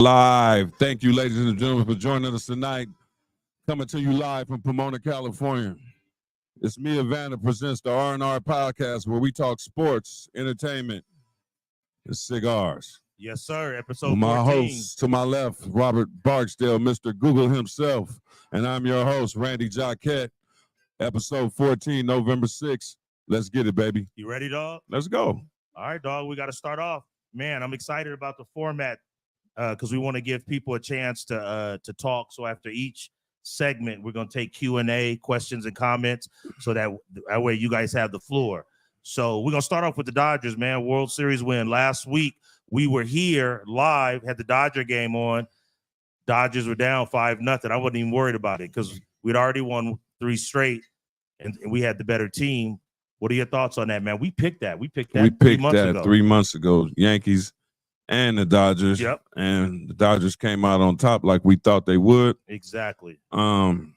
Live. Thank you, ladies and gentlemen, for joining us tonight. Coming to you live from Pomona, California. It's Me Havana presents the R&R podcast where we talk sports, entertainment, and cigars. Yes, sir. Episode With my 14. host to my left, Robert Barksdale, Mr. Google himself, and I'm your host, Randy Jaquette. Episode 14, November 6th. Let's get it, baby. You ready, dog? Let's go. All right, dog. We got to start off. Man, I'm excited about the format because we want to give people a chance to talk. So after each segment, we're going to take Q&A, questions and comments, so that way you guys have the floor. So we're going to start off with the Dodgers, man. World Series win. Last week, we were here live, had the Dodger game on. Dodgers were down 5-0. I wasn't even worried about it because we'd already won 3 straight, and we had the better team. What are your thoughts on that, man? We picked that. We picked that 3 months ago. Yankees and the Dodgers. Yep. And the Dodgers came out on top like we thought they would. Exactly. Man,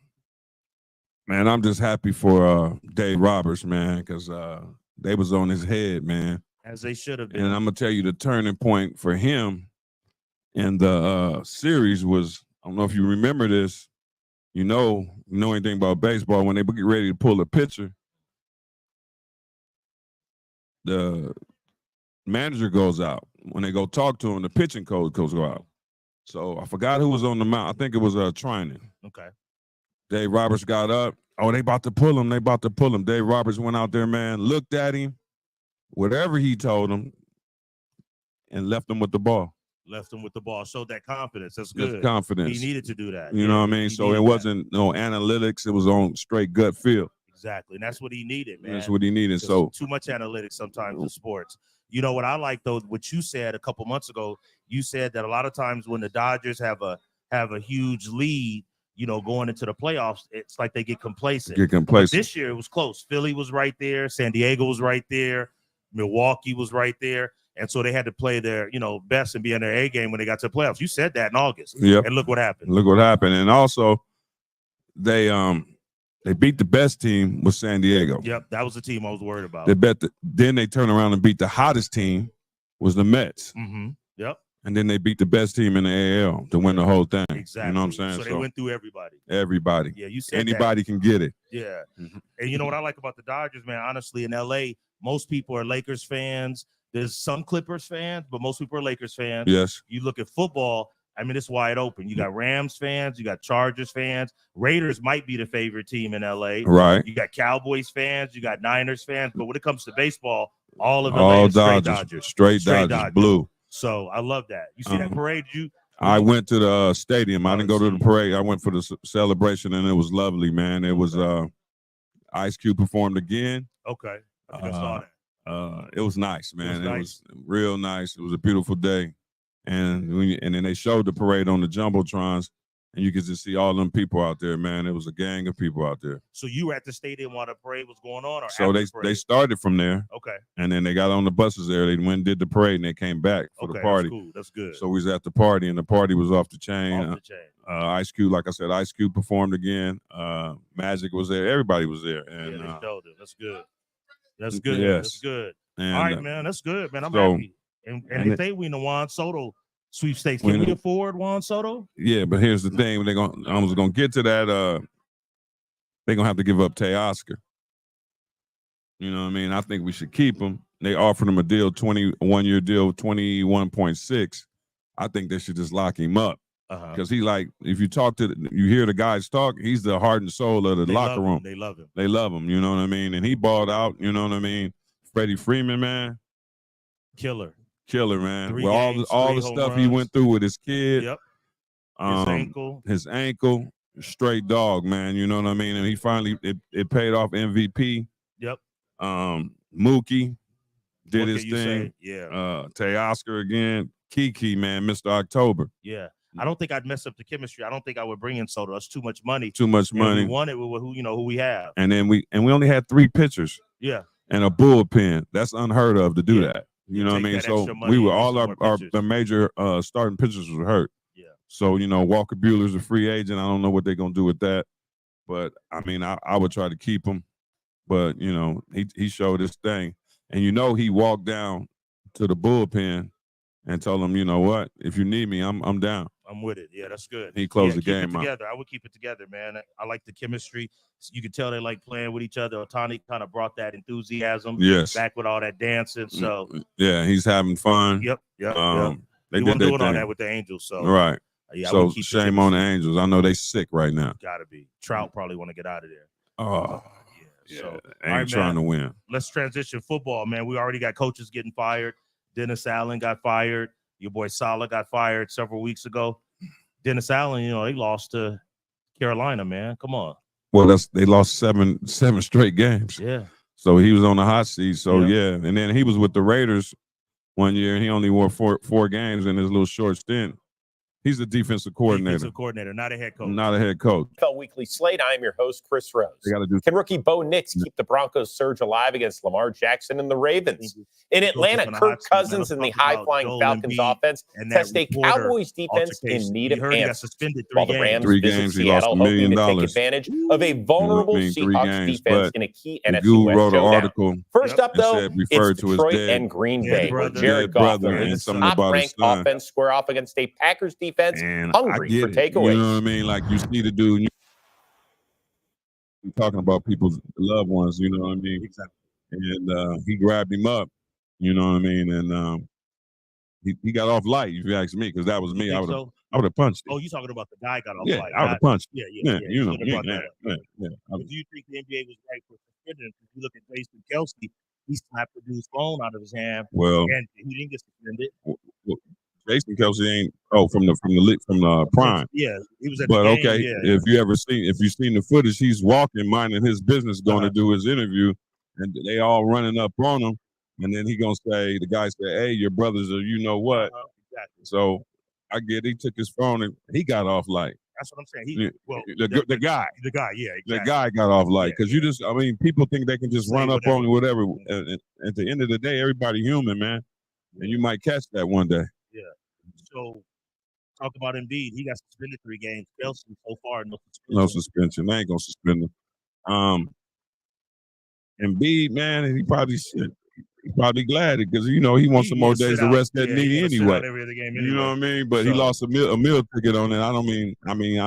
I'm just happy for Dave Roberts, man, because they was on his head, man. As they should have been. And I'm gonna tell you the turning point for him in the series was, I don't know if you remember this, you know anything about baseball, when they get ready to pull a pitcher, the manager goes out. When they go talk to him, the pitching coach goes out. So I forgot who was on the mound. I think it was Trinan. Okay. Dave Roberts got up. Oh, they about to pull him. Dave Roberts went out there, man, looked at him, whatever he told him, and left him with the ball. Showed that confidence. That's good. Just confidence. He needed to do that. You know what I mean? So it wasn't no analytics. It was on straight gut feel. Exactly. And that's what he needed, man. That's what he needed. So too much analytics sometimes in sports. You know what I like, though, what you said a couple months ago, you said that a lot of times when the Dodgers have a huge lead, going into the playoffs, it's like they get complacent. But this year it was close. Philly was right there. San Diego was right there. Milwaukee was right there. And so they had to play their, best and be in their A game when they got to the playoffs. You said that in August. Yep. And look what happened. And also they beat the best team with San Diego. Yep, that was the team I was worried about. Then they turned around and beat the hottest team, was the Mets. Mm-hmm. Yep. And then they beat the best team in the AL to win the whole thing. Exactly. You know what I'm saying? So they went through everybody. Everybody. Yeah, you said anybody can get it. Yeah. Mm-hmm. And you know what I like about the Dodgers, man? Honestly, in LA, most people are Lakers fans. There's some Clippers fans, but most people are Lakers fans. Yes. You look at football, I mean, it's wide open. You got Rams fans, you got Chargers fans. Raiders might be the favorite team in LA. Right. You got Cowboys fans, you got Niners fans. But when it comes to baseball, all of LA is straight Dodgers. Straight Dodgers. Blue. So I love that. You see that parade? I went to the stadium. I didn't go to the parade. I went for the celebration, and it was lovely, man. It was Ice Cube performed again. Okay. I think I saw that. It was nice, man. It was real nice. It was a beautiful day. And then they showed the parade on the Jumbotrons, and you could just see all them people out there, man. It was a gang of people out there. So you were at the stadium while the parade was going on? So they started from there. Okay. And then they got on the buses there. They went and did the parade, and they came back for the party. That's cool. That's good. So we was at the party, and the party was off the chain. Off the chain. Ice Cube, like I said, Ice Cube performed again. Magic was there. Everybody was there. And, they showed it. That's good. That's good. Yes. That's good. And, all right, man. That's good, man. I'm happy. And if they win the Juan Soto sweepstakes, can we afford Juan Soto? Yeah, but here's the thing. I was gonna get to that. They're gonna have to give up Teoscar. You know what I mean? I think we should keep him. They offered him a deal, 21-year deal, 21.6. I think they should just lock him up. Because he, like, if you hear the guys talk, he's the heart and soul of the locker room. They love him. They love him, you know what I mean? And he balled out, you know what I mean? Freddie Freeman, man. Killer, man. With all the stuff he went through with his kid. Yep. His ankle, straight dog, man. You know what I mean? And he finally, it paid off MVP. Yep. Mookie did his thing. Yeah. Teoscar again. Kiki, man, Mr. October. Yeah. I don't think I'd mess up the chemistry. I don't think I would bring in Soto. That's too much money. Too much money. We won it with who we have. And then we only had 3 pitchers. Yeah. And a bullpen. That's unheard of to do that. You know what I mean? So we were all our major starting pitchers were hurt. Yeah. So, Walker Buehler's a free agent. I don't know what they're gonna do with that. But I mean, I would try to keep him. But he showed his thing. And he walked down to the bullpen and told him, you know what, if you need me, I'm down. I'm with it. Yeah, that's good. He closed the keep game it out. together. I would keep it together, man. I like the chemistry. You can tell they like playing with each other. Otani kind of brought that enthusiasm Yes. back with all that dancing. So yeah, he's having fun. Yep. They he did wasn't doing thing. all that with the Angels. So right. Yeah, so shame on the Angels. I know they sick right now. Gotta be. Trout probably want to get out of there. Oh, yeah. So ain't trying to win. Let's transition football, man. We already got coaches getting fired. Dennis Allen got fired. Your boy Saleh got fired several weeks ago. Dennis Allen, they lost to Carolina, man. Come on. Well, they lost seven straight games. Yeah. So he was on the hot seat. So yeah, and then he was with the Raiders one year, and he only won four games in his little short stint. He's a defensive coordinator. Not a head coach. Not a head coach. NFL Weekly Slate. I am your host, Chris Rose. They gotta do. Can rookie Bo Nix keep the Broncos' surge alive against Lamar Jackson and the Ravens? In Atlanta, Kirk Cousins and the high-flying Falcons offense test a Cowboys defense in need of answers. While the Rams visit Seattle, hoping to take advantage of a vulnerable Seahawks defense in a key NFC West showdown. First up, though, it's Detroit and Green Bay, where Jared Goff and his top-ranked offense square off against a Packers defense hungry for takeaways. You know what I mean? Like you see the dude, you're talking about people's loved ones, you know what I mean? Exactly. And he grabbed him up, you know what I mean? And he got off light, if you ask me, because that was me. I would have punched him. Oh, you talking about the guy got off light? I would have punched him. Yeah. You know, Do you think the NBA was right for suspending him? If you look at Jason Kelce, he slapped the dude's phone out of his hand. Well, and he didn't get suspended. Jason Kelce ain't from the prime. Yeah, he was at but the game. Okay, yeah. if you've seen the footage, he's walking, minding his business, going to do his interview, and they all running up on him, and then the guy said, "Hey, your brothers are you know what?" Exactly. So I get he took his phone and he got off light. That's what I'm saying. The guy, yeah, exactly. The guy got off light because people think they can just run up on whatever. And at the end of the day, everybody human, man, and you might catch that one day. Yeah. So, talk about Embiid. He got suspended 3 games. Kelce so far, no suspension. No suspension. They ain't gonna suspend him. Embiid, man, he probably glad because he wants some more days to rest that knee anyway. You know what I mean? But he lost a meal ticket on it. I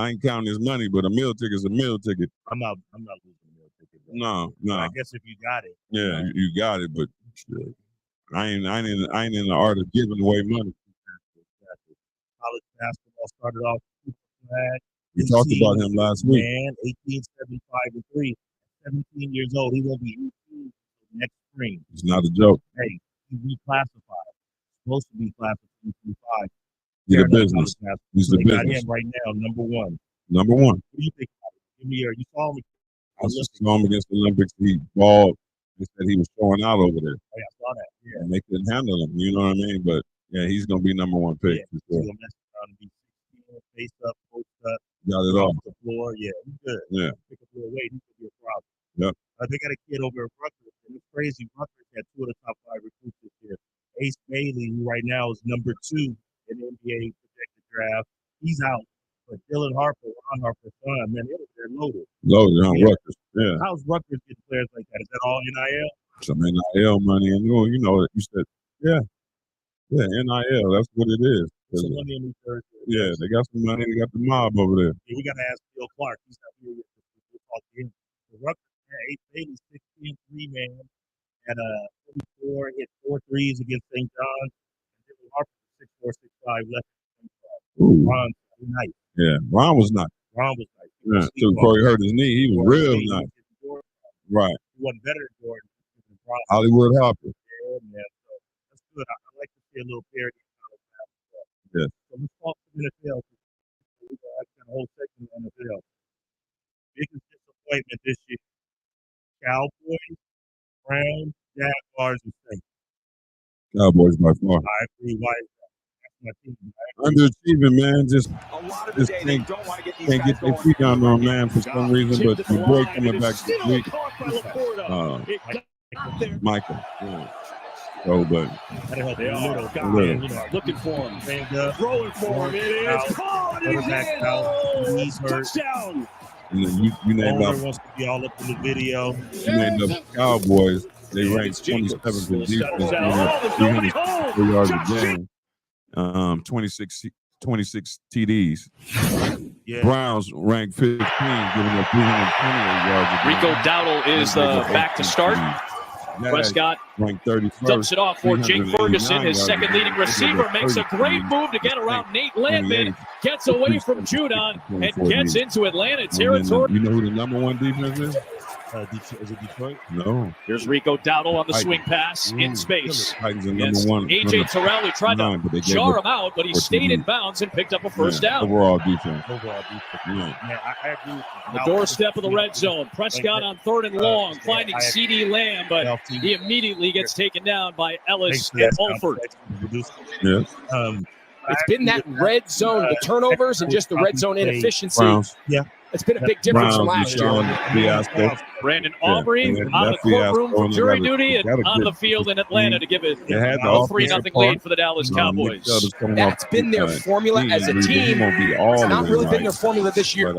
ain't counting his money, but a meal ticket's a meal ticket. I'm not losing a meal ticket. No. I guess if you got it. Yeah, you got it, but shit, I ain't in the art of giving away money. College basketball started off. We talked about him last week. Man, 1875-3, 17 years old. He will be 18 next spring. It's not a joke. Hey, he's reclassified. Supposed to be class of 2025. He's the business. He's the business. Got him right now, number one. Number one. What do you think about it? Give me you saw him. I saw him against the Olympics. He balled. They said he was showing out over there. Oh, yeah, I saw that. Yeah. And they couldn't handle him. You know what I mean? But yeah, he's gonna be number one pick. Yeah, for sure. He's gonna mess around and be 16, face up, post up, got it all. the floor. Yeah, he's good. Yeah. Pick up a little weight, he could be a problem. Yep. They got a kid over at Rutgers, and it's crazy. Rutgers had 2 of the top 5 recruits this year. Ace Bailey, who right now is number 2 in the NBA projected draft, he's out. But Dylan Harper, Ron Harper's son, man, they're loaded. Loaded on Rutgers. Yeah. How's Rutgers getting players like that? Is that all NIL? Some NIL money, and you said, yeah, NIL. That's what it is. Some money in Thursday. Yeah, they got some money. They got the mob over there. Yeah, we got to ask Bill Clark. He's not here yet. We'll talk to him. The Rutgers had Ace Bailey, 16-3 man, had 34, hit 4 threes against St. John's. And Dylan Harper, 6'4", 6'5", left. Ron, nice. Yeah, Ron was nice. Yeah, so before he hurt his knee, he was real nice. Right. He wasn't better than Jordan. Hollywood Hopper. Yeah, man. So that's good. I like to see a little parity in college basketball. Yeah. So let's talk to NFL. We're going to have a whole section on NFL. Biggest disappointment this year. Cowboys, Browns, Jaguars, and Saints. Cowboys by far. I agree. Why is that? That's my team. Underachieving, man. Just can't get their feet down on, man, for some reason. But your boy coming back this week. Michael. Yeah. So, but they are looking for him, throwing for him. It is caught. He's hurt. Touchdown. And then you named up. Wants to be all up in the video. You named up Cowboys. They ranked 27th in defense, 300 yards a game. 26 TDs. Yeah. Browns ranked 15, giving up 328 yards. Rico Dowdle is back to start. Prescott ranked 31st. dumps it off for Jake Ferguson. His second leading receiver makes a great move to get around Nate Landman. Gets away from Judon and gets into Atlanta territory. You know who the number one defense is? Is it Detroit? No. Here's Rico Dowdle on the swing pass in space. Titans are Against number one. AJ Terrell, who tried to jar him out, but he stayed in bounds and picked up a first down. Overall defense. Yeah, I agree with you. The doorstep of the red zone. Prescott on 3rd and long, finding CeeDee Lamb, but he immediately gets taken down by Ellis and Alford. Yeah. It's been that red zone, the turnovers and just the red zone inefficiency. Browns. Yeah. It's been a big difference from last year. Brandon Aubrey on the courtroom for jury duty and on the field in Atlanta to give it a 3-0 lead for the Dallas Cowboys. That's been their formula as a team. It's not really been their formula this year.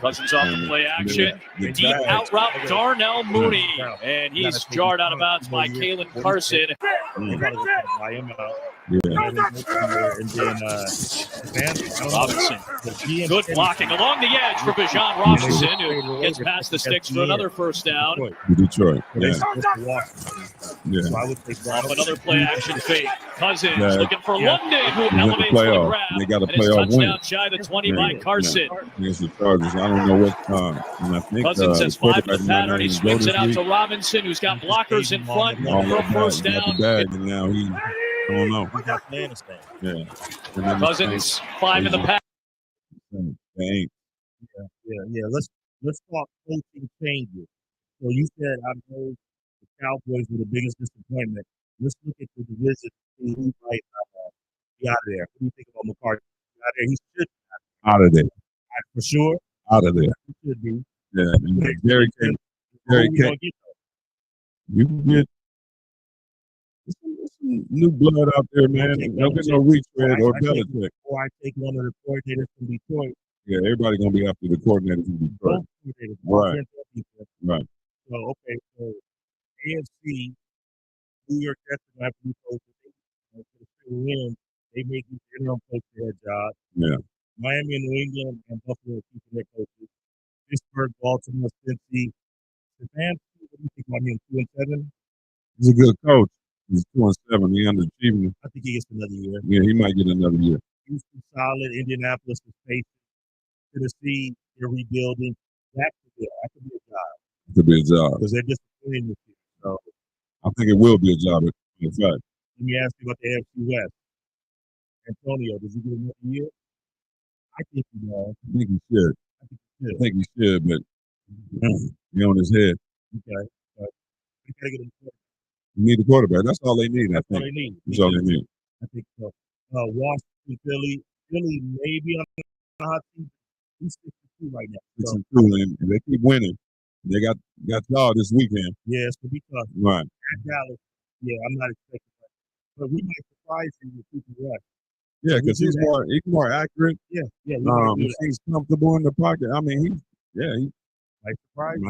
Cousins off the play action. Deep out route Darnell Mooney. And he's jarred out of bounds by Kalen Carson. Robinson. Good blocking along the edge for Bijan Robinson, who gets past the sticks for another first down. Detroit. Off another play action fake. Cousins looking for London, who elevates for the grab. They got a and it's playoff touchdown shy of the 20 by Carson. Against the Chargers. I don't know what time. And I think, Cousins has 5 in the pattern. He swings it out to Robinson, who's got blockers in front for a first down. And now he, I don't know. Yeah. Cousins 5 in the pattern. Yeah. Let's talk coaching changes. So you said I know the Cowboys were the biggest disappointment. Let's look at the division. Who might be out of there? What do you think about McCarthy? Out of there, he should be out of there. For sure. Out of there. He should be. Yeah. And Jerry came. You can get some new blood out there, man. Don't get no retread or Belichick. Or I take one of the coordinators from Detroit. Yeah, everybody gonna be after the coordinator from Detroit. Right. So okay, so AFC, New York Jets are gonna have to be coaches. They make these interim coach their job. Yeah. Miami and New England and Buffalo are keeping their coaches. Pittsburgh, Baltimore, Cincy. Japan, what do you think about him? 2-7? He's a good coach. He's 2-7. He underachieving. I think he gets another year. Yeah, he might get another year. Houston solid. Indianapolis is patient. Tennessee, they're rebuilding. That could be a job. It could be a job. Because they're disappointing this year. So I think it will be a job, in fact. Let me ask you about the AFC West. Antonio, does he get another year? I think he does. I think he should. But he on his head. Okay. You gotta get him. You need a quarterback. That's all they need, I think. That's all they need. That's all they need. I think so. Washington, Philly maybe on the hot seat. He's 6-2 right now. 6-2, and they keep winning. They got y'all this weekend. Yeah, it's gonna be tough. Right. At Dallas, yeah, I'm not expecting that. But we might surprise you with Cooper Rush. Yeah, because he's more accurate. Yeah. He's comfortable in the pocket. I mean, he might surprise.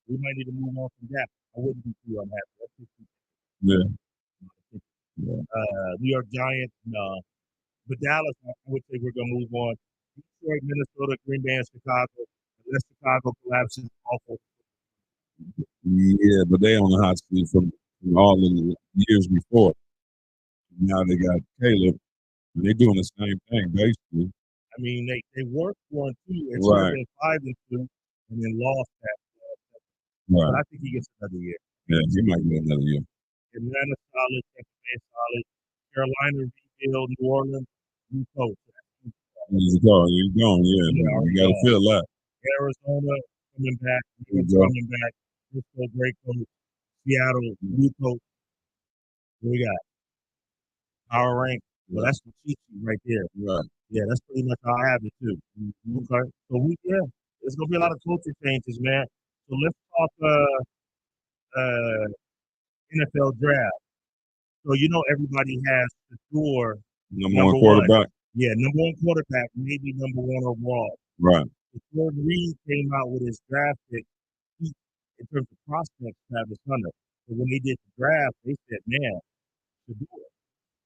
We might need to move on from that. I wouldn't be too unhappy. Yeah. New York Giants, no. But Dallas, I would say we're gonna move on. Detroit, Minnesota, Green Bay, and Chicago. Unless Chicago collapses, awful. Yeah, but they on the hot seat from all the years before. Now they got Caleb, and they're doing the same thing basically. I mean, they worked 1-2 and right. 5-2, and then lost that. Right. But I think he gets another year. Yeah, he might get another year. Atlanta solid, Tampa Bay solid, Carolina rebuild, New Orleans, new coach. He's gone, you got to feel that. Arizona coming back, Frisco, great coach. Seattle, new coach. What we got? Power rank. Well, that's the cheat sheet right there. Right. Yeah, that's pretty much how I have it too. Okay. So there's gonna be a lot of culture changes, man. So let's talk NFL draft. So everybody has the door number one quarterback. Yeah, number one quarterback, maybe number one overall. Right. Jordan Reed came out with his draft pick in terms of prospects, Travis Hunter. So when they did the draft, they said, man, to do it.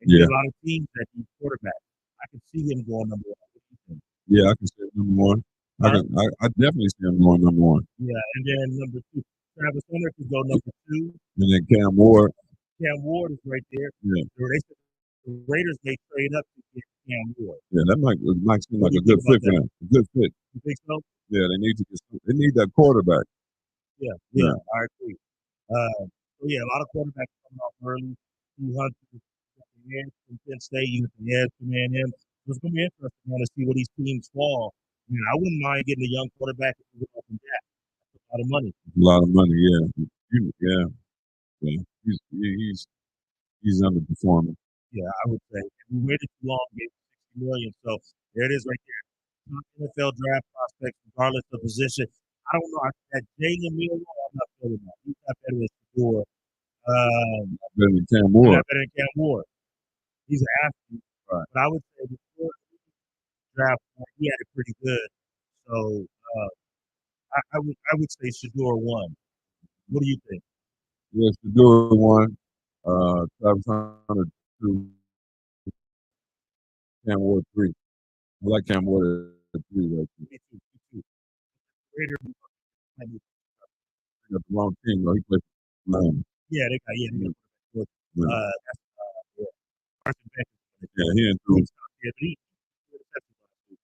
And there's a lot of teams that need quarterback. I can see him going number one. Yeah, I can see him number one. I definitely see him going number one. Yeah, and then number two, Travis Hunter could go number two. And then Cam Ward. Cam Ward is right there. Yeah. The Raiders may trade up to get Cam Ward. Yeah, that might seem like a good fit for them. A good fit. You think so? Yeah, they need that quarterback. Yeah, I agree. So yeah, a lot of quarterbacks coming off early. 200 from Penn State, you get the edge from A&M. It's going to be interesting to see where these teams fall. I mean, I wouldn't mind getting a young quarterback if we up in that. That's a lot of money. A lot of money, yeah. He's underperforming. Yeah, I would say. We waited too long, gave $60 million. So there it is right there. NFL draft prospects, regardless of position. I don't know. That Jalen Milroe, I'm not feeling that. He's not better than Shedeur. Better than Cam Ward. Not better than Cam Ward. He's an athlete. Right. But I would say before draft, he had it pretty good. So I would say Shedeur won. What do you think? Yeah, Shedeur won. Travis Hunter 2. Cam Ward 3. I like Cam Ward at 3 right there. Me too. Raiders got the wrong team though. He played for Miami. Yeah, they got he didn't do it.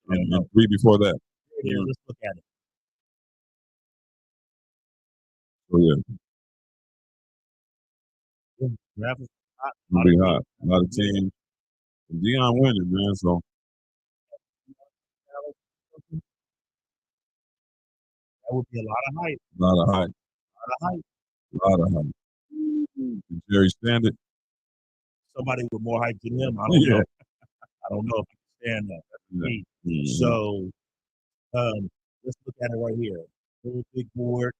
And 3 before that. Yeah, let's look at it. So it'll be hot. A lot of teams. And Deion winning, man. So that would be a lot of hype. A lot of hype. Jerry Standard. Somebody with more hype than him. I don't know. I don't know if you can stand that. That's me. Mm-hmm. So let's look at it right here. Little big board.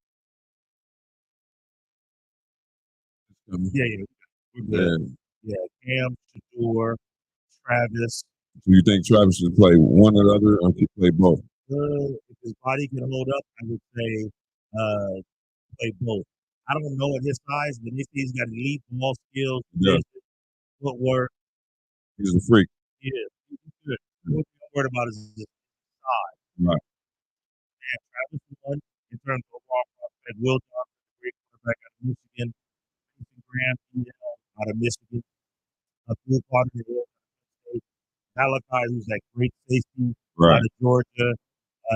Yeah. Cam, Shedeur, Travis. Do you think Travis should play one or the other, or should play both? If his body can hold up, I would say play both. I don't know at his size, but he's got elite ball skills, footwork. He's a freak. Yeah, he's good. What I'm worried about is his size. Right. And Travis won in terms of overall prospect. Will Johnson, great quarterback out of Michigan. Graham out of Michigan. A good part of the Malachi, who's that great safety out of Georgia.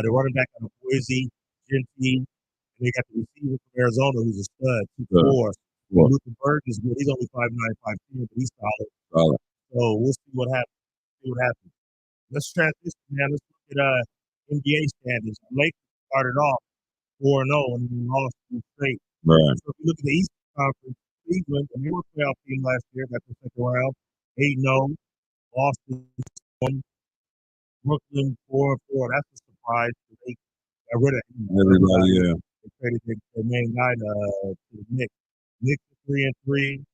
The running back out of Boise, Gentry. And they got the receiver from Arizona, who's a stud, 2'4". Luther Burke is good. He's only 5'9", 5'10", but he's solid. So we'll see what happens. Let's transition, man. Let's look at NBA standings. Lakers started off 4-0 and then lost 2 straight. Right. So if you look at the Eastern Conference, Cleveland, and they were a playoff team last year, got the second round, 8-0. Boston 1. Brooklyn 4-4. That's a surprise. They got rid of everybody. They traded their main guy to the Knicks. Knicks 3-3.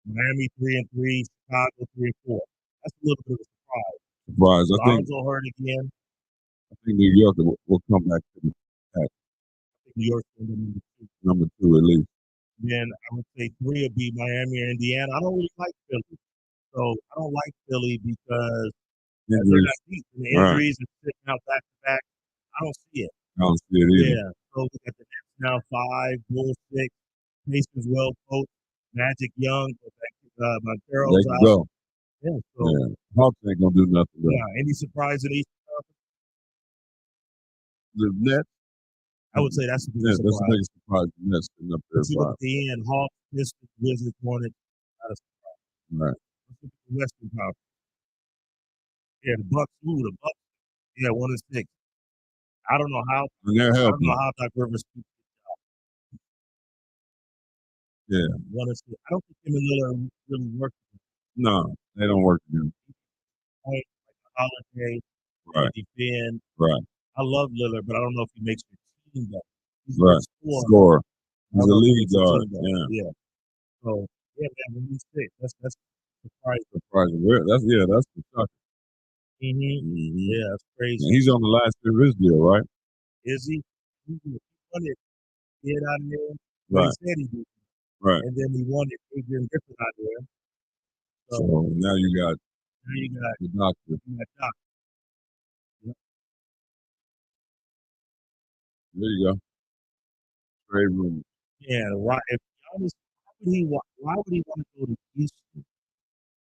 Miami 3-3. Chicago 3-4. That's a little bit of a surprise. I think hurt again. I think New York will come back to the pack. I think New York's number 2 at least. Then I would say 3 would be Miami or Indiana. I don't really like Philly. So I don't like Philly because they're not deep. And the injuries and sitting out back to back. I don't see it. I don't see it either. Yeah. So we got the Nets now 5, Bulls 6, Pacers well coached, Magic Young, Montero's they can go. Yeah. So Hawks ain't gonna do nothing. Though. Yeah. Any surprise in East? The Nets. I would say that's a big surprise. That's the biggest surprise. The Nets sitting up there. Look at the end, Hawks, Pistons, Wizards, Hornets. Not a surprise. Right. Let's look at the Western Conference. Yeah, the Bucks. The Bucks. Yeah, 1-6. I don't know how. They're helping. I don't know how Doc Rivers keeps the job. Yeah. 1-6. I don't think him and Lillard really work. No, they don't work together. Like Holiday, right? Defend. Right. I love Lillard, but I don't know if he makes the team better. He's right. Score. He's a lead guard. Yeah. So man, 1-6. That's surprising. That's the shock. Yeah, that's crazy. And he's on the last year of his deal, right? Is he? He won it. Get out of there. Right. He said he did. Right. And then he won it. Adrian Griffin out there. So now you got the doctor. Yep. There you go. Trade room. Yeah, right. If Giannis, why would he want to go to Houston?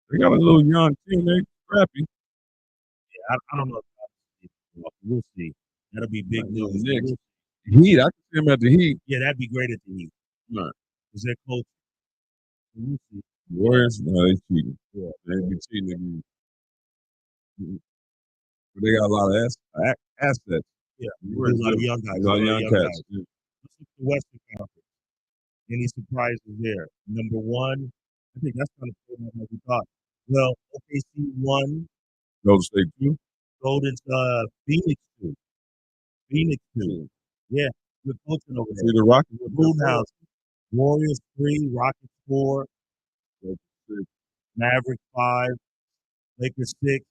They got a little young team. They scrappy. Yeah, I don't know. We'll see. That'll be big news. Heat. I can see him at the Heat. Yeah, that'd be great at the Heat. Right. Is that close? We'll see. Warriors? No, they cheating. Yeah. They be cheating again. But they got a lot of assets. Yeah, a lot of young guys. A lot of young cats. Yeah. Let's look at the Western Conference. Any surprises there? Number one, I think that's kind of cool like we thought. Well, OKC 1. Golden State 2. Phoenix 2. Phoenix 2. Yeah, good coaching over there. See the Rockets. House. Warriors 3, Rockets 4, Mavericks 5, Lakers 6.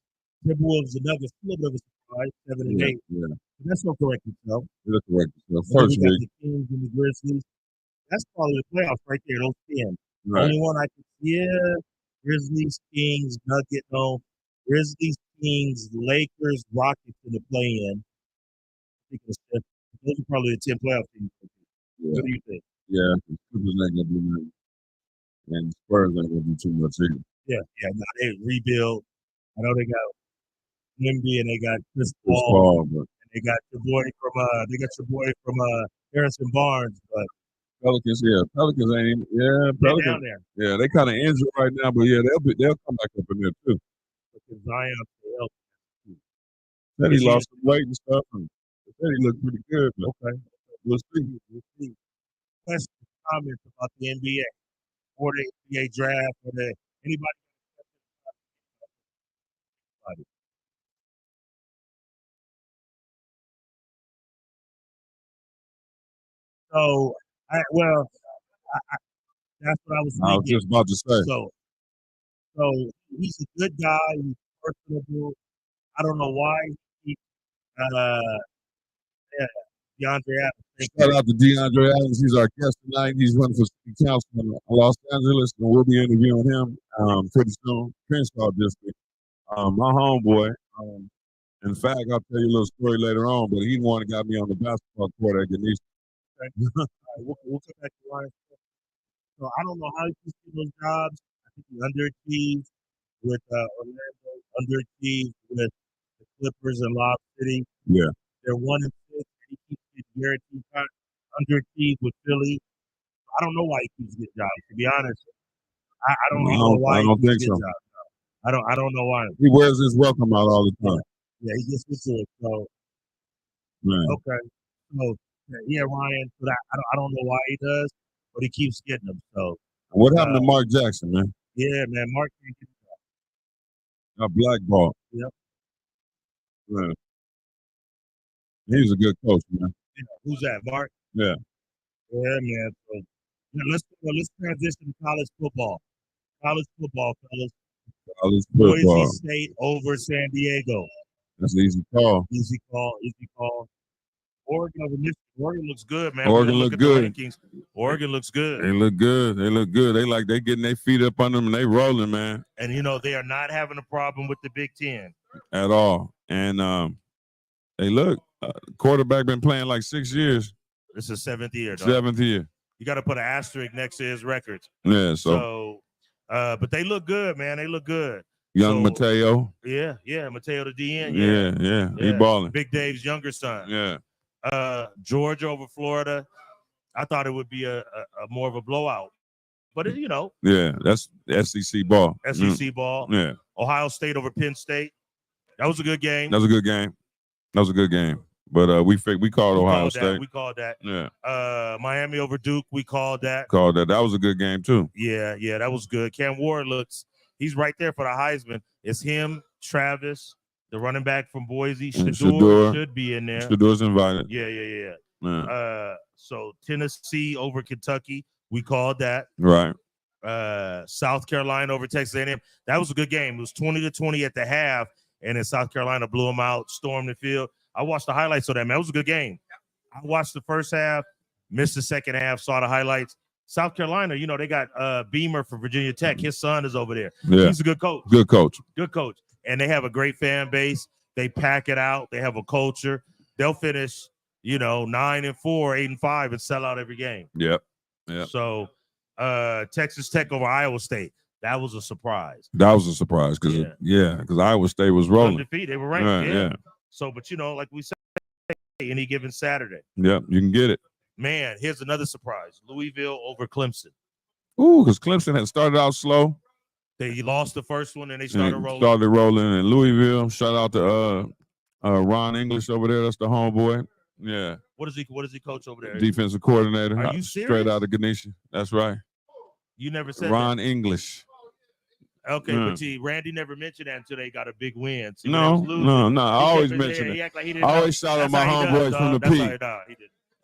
Timberwolves another little bit of a surprise, 7 and 8. Yeah. But that's not correct itself. That's correct itself. First week. The Kings and the Grizzlies. That's probably the playoffs right there, those 10. Right. Only one I could see, Grizzlies, Kings, Nugget, no. Grizzlies, Kings, Lakers, Rockets in the play-in. I think those are probably the 10 playoff teams. Yeah. What do you think? Yeah, the Clippers ain't gonna do nothing, and Spurs ain't gonna do too much either. Yeah. Now they rebuild. I know they got Wemby and they got Chris Paul, but they got your boy from Harrison Barnes, but Pelicans ain't. Pelicans down there. Yeah, they kind of injured right now, but yeah, they'll come back up in there too. Because Zion said he lost some weight and stuff, and said he looked pretty good. But okay, we'll see. Questions, comments about the NBA or the NBA draft or anybody. So, that's what I was thinking. I was just about to say. So he's a good guy. He's personable. I don't know why he DeAndre Adams. Shout out to DeAndre Adams. He's our guest tonight. He's running for city council in Los Angeles, and we'll be interviewing him pretty soon. Crenshaw District. My homeboy. In fact, I'll tell you a little story later on, but he the one that got me on the basketball court at Ganesha. Okay. We'll come back to Ryan. So I don't know how he keeps those jobs. I think he underachieved with Orlando, underachieved with the Clippers and Lob City. Yeah. They're 1-6, and he keeps getting guaranteed time. Underachieved with Philly. I don't know why he keeps getting jobs. To be honest, I don't know why. I don't think so. I don't know why. He wears his welcome out all the time. Yeah, he gets into it. So man. Okay. So yeah, Ryan. But I don't know why he does, but he keeps getting them. So what happened to Mark Jackson, man? Yeah, man. Mark can't get a blackball. Yep. Man. He's a good coach, man. Yeah. Who's that, Mark? Yeah. Yeah, man. So let's transition to college football. College football, fellas. College football. Boise State over San Diego. That's an easy call. Easy call. Oregon over Michigan. Oregon looks good, man. Oregon look good. Oregon looks good. They look good. They getting their feet up under them and they rolling, man. And they are not having a problem with the Big Ten at all. And hey, look, quarterback been playing like 6 years. This is 7th year. Dog. 7th year. You got to put an asterisk next to his records. Yeah. So but they look good, man. They look good. Young Mateo. Yeah. Mateo the DN. Yeah. He balling. Big Dave's younger son. Yeah. Georgia over Florida. I thought it would be a more of a blowout, but Yeah, that's SEC ball. SEC ball. Yeah. Ohio State over Penn State. That was a good game. That was a good game. But we called Ohio State. We called that. Yeah. Miami over Duke. We called that. That was a good game too. Yeah, that was good. Cam Ward he's right there for the Heisman. It's him, Travis, the running back from Boise. Shedeur should be in there. Shedeur's invited. Yeah. So Tennessee over Kentucky. We called that. Right. South Carolina over Texas A&M. That was a good game. It was 20-20 at the half, and then South Carolina blew them out, stormed the field. I watched the highlights of that, man. It was a good game. I watched the first half, missed the second half, saw the highlights. South Carolina, you know, they got Beamer for Virginia Tech. His son is over there. Yeah. He's a good coach. Good coach. Good coach. And they have a great fan base. They pack it out. They have a culture. They'll finish, you know, 9-4, 8-5, and sell out every game. Yep. Yep. So Texas Tech over Iowa State. That was a surprise. That was a surprise because because Iowa State was rolling. Undefeated. They were ranked. Right, yeah. So, but you know, like we said, any given Saturday. Yep, you can get it. Man, here's another surprise: Louisville over Clemson. Ooh, because Clemson had started out slow. They lost the first one and they started rolling. Started rolling in Louisville. Shout out to Ron English over there. That's the homeboy. Yeah. What is he coach over there? Defensive coordinator. Are you serious? Straight out of Ganesha. That's right. You never said Ron that. English. Okay, but see, Randy never mentioned that until they got a big win. See, No. I always mention it. I always shout out my homeboys from the P.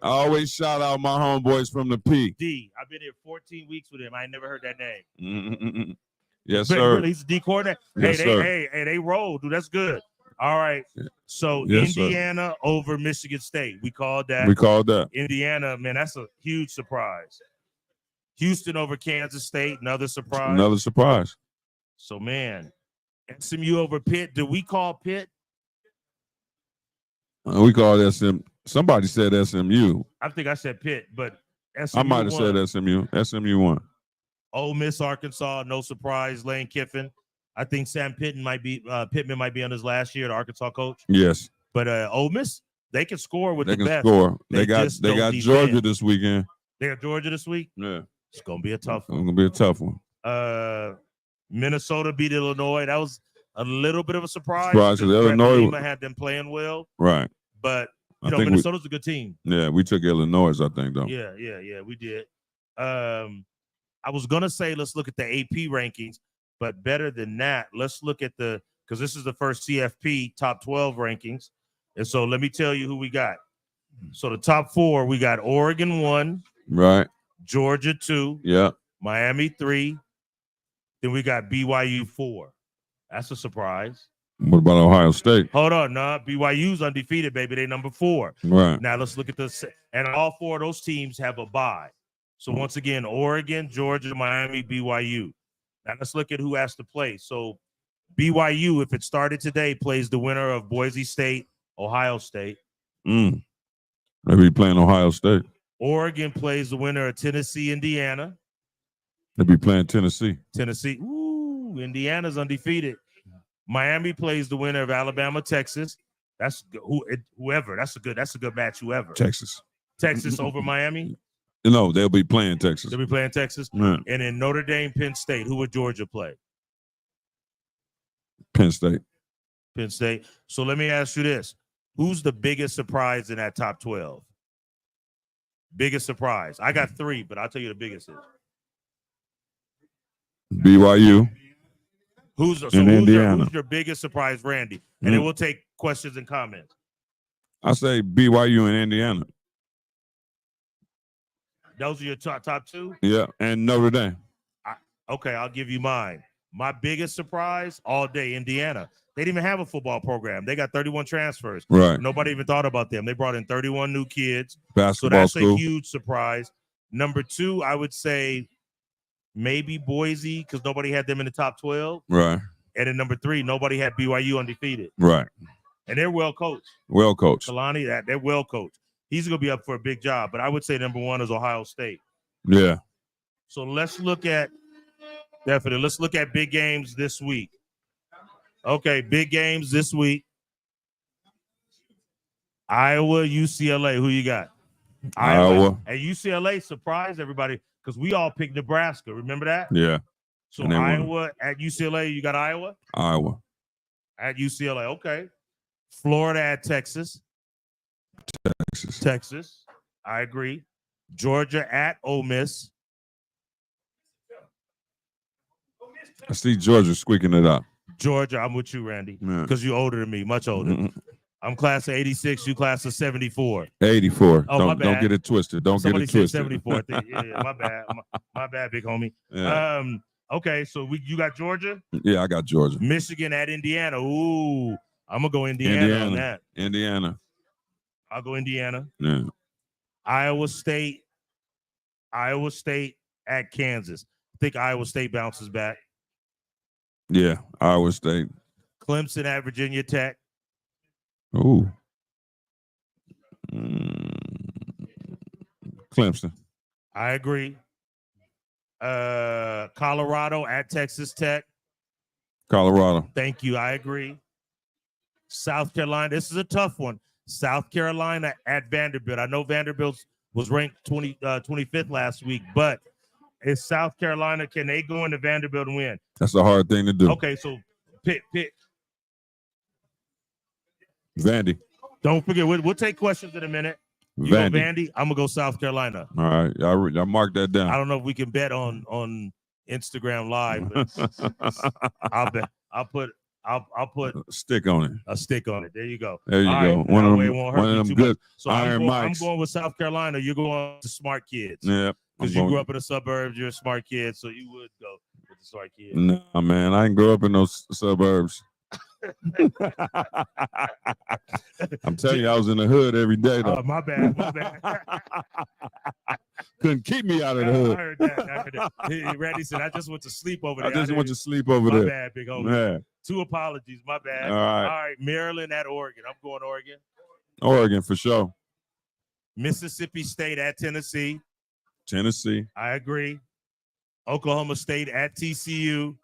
I always shout out my homeboys from the P. D. I've been here 14 weeks with him. I never heard that name. Yes, sir. He's a D coordinator. Yes, hey, they roll, dude. That's good. All right. So Indiana over Michigan State. We called that. Indiana, man, that's a huge surprise. Houston over Kansas State, another surprise. So, man, SMU over Pitt. Did we call Pitt? We called SM. Somebody said SMU. I think I said Pitt, but SMU I might have said SMU. SMU won. Ole Miss, Arkansas, no surprise. Lane Kiffin. I think Sam Pittman might be on his last year, the Arkansas coach. Yes. But Ole Miss, they can score with the best. They can score. They got Georgia this weekend. They got Georgia this week? Yeah. It's gonna be a tough one. It's gonna be a tough one. Minnesota beat Illinois. That was a little bit of a surprise. Because Illinois had them playing well. Right. But you know, Minnesota's a good team. Yeah, we took Illinois, I think, though. Yeah, we did. I was gonna say let's look at the AP rankings, but better than that, let's look at because this is the first CFP top 12 rankings. And so let me tell you who we got. So the top 4, we got Oregon 1, right? Georgia 2, yeah, Miami 3. Then we got BYU 4. That's a surprise. What about Ohio State? Hold on, BYU's undefeated, baby. They number 4. Right. Now let's look at this. And all 4 of those teams have a bye. So once again, Oregon, Georgia, Miami, BYU. Now let's look at who has to play. So BYU, if it started today, plays the winner of Boise State, Ohio State. Maybe playing Ohio State. Oregon plays the winner of Tennessee, Indiana. They'll be playing Tennessee. Ooh, Indiana's undefeated. Miami plays the winner of Alabama, Texas. That's whoever. That's a good match. Whoever. Texas over Miami. No, they'll be playing Texas. They'll be playing Texas. Yeah. And in Notre Dame, Penn State. Who would Georgia play? Penn State. So let me ask you this: who's the biggest surprise in that top 12? Biggest surprise. I got 3, but I'll tell you the biggest is BYU. Who's Indiana? Who's your biggest surprise, Randy? And then we'll take questions and comments. I say BYU and Indiana. Those are your top 2? Yeah, and Notre Dame. Okay, I'll give you mine. My biggest surprise all day, Indiana. They didn't even have a football program. They got 31 transfers. Right. Nobody even thought about them. They brought in 31 new kids. Basketball so that's a huge surprise. Number 2, I would say maybe Boise, because nobody had them in the top 12. Right. And then number 3, nobody had BYU undefeated. Right. And they're well coached. Kalani, they're well coached. He's going to be up for a big job. But I would say number 1 is Ohio State. Yeah. So let's look at big games this week. Okay, big games this week. Iowa, UCLA. Who you got? Iowa. And UCLA surprised everybody because we all picked Nebraska. Remember that? Yeah. So Iowa at UCLA, you got Iowa? Iowa. At UCLA, okay. Florida at Texas. Texas. I agree. Georgia at Ole Miss. I see Georgia squeaking it out. Georgia, I'm with you, Randy, because you're older than me, much older. I'm class of 86, you class of 74. 84. Oh, my bad. Don't get it twisted. Somebody said 74. I think. Yeah, my bad. My bad, big homie. Yeah. Okay, so you got Georgia? Yeah, I got Georgia. Michigan at Indiana. Ooh, I'm going to go Indiana on that. Indiana. I'll go Indiana. Yeah. Iowa State Iowa State at Kansas. I think Iowa State bounces back. Yeah, Iowa State. Clemson at Virginia Tech. Ooh. Clemson. I agree. Colorado at Texas Tech. Colorado. Thank you. I agree. South Carolina. This is a tough one. South Carolina at Vanderbilt. I know Vanderbilt was ranked 25th last week, but is South Carolina, can they go into Vanderbilt and win? That's a hard thing to do. Okay, so pick. Vandy. Don't forget, we'll take questions in a minute. You Vandy. go Vandy, I'm gonna go South Carolina. All right, I marked that down. I don't know if we can bet on Instagram Live, but I'll put a stick on it. A stick on it. There you go. There you All go. Right, one of them good So iron mics. I'm going with South Carolina. You're going to smart kids. Yeah. Because you grew up in the suburbs, you're a smart kid, so you would go with the smart kid. Nah, man, I didn't grow up in those suburbs. I'm telling you, I was in the hood every day, though. My bad. Couldn't keep me out of the hood. I heard that. Randy said, I just went to sleep over there. I just went to sleep over my there. My bad, big homie. Yeah. 2 apologies. My bad. All right. All right. Maryland at Oregon. I'm going Oregon. Oregon, for sure. Mississippi State at Tennessee. Tennessee. I agree. Oklahoma State at TCU.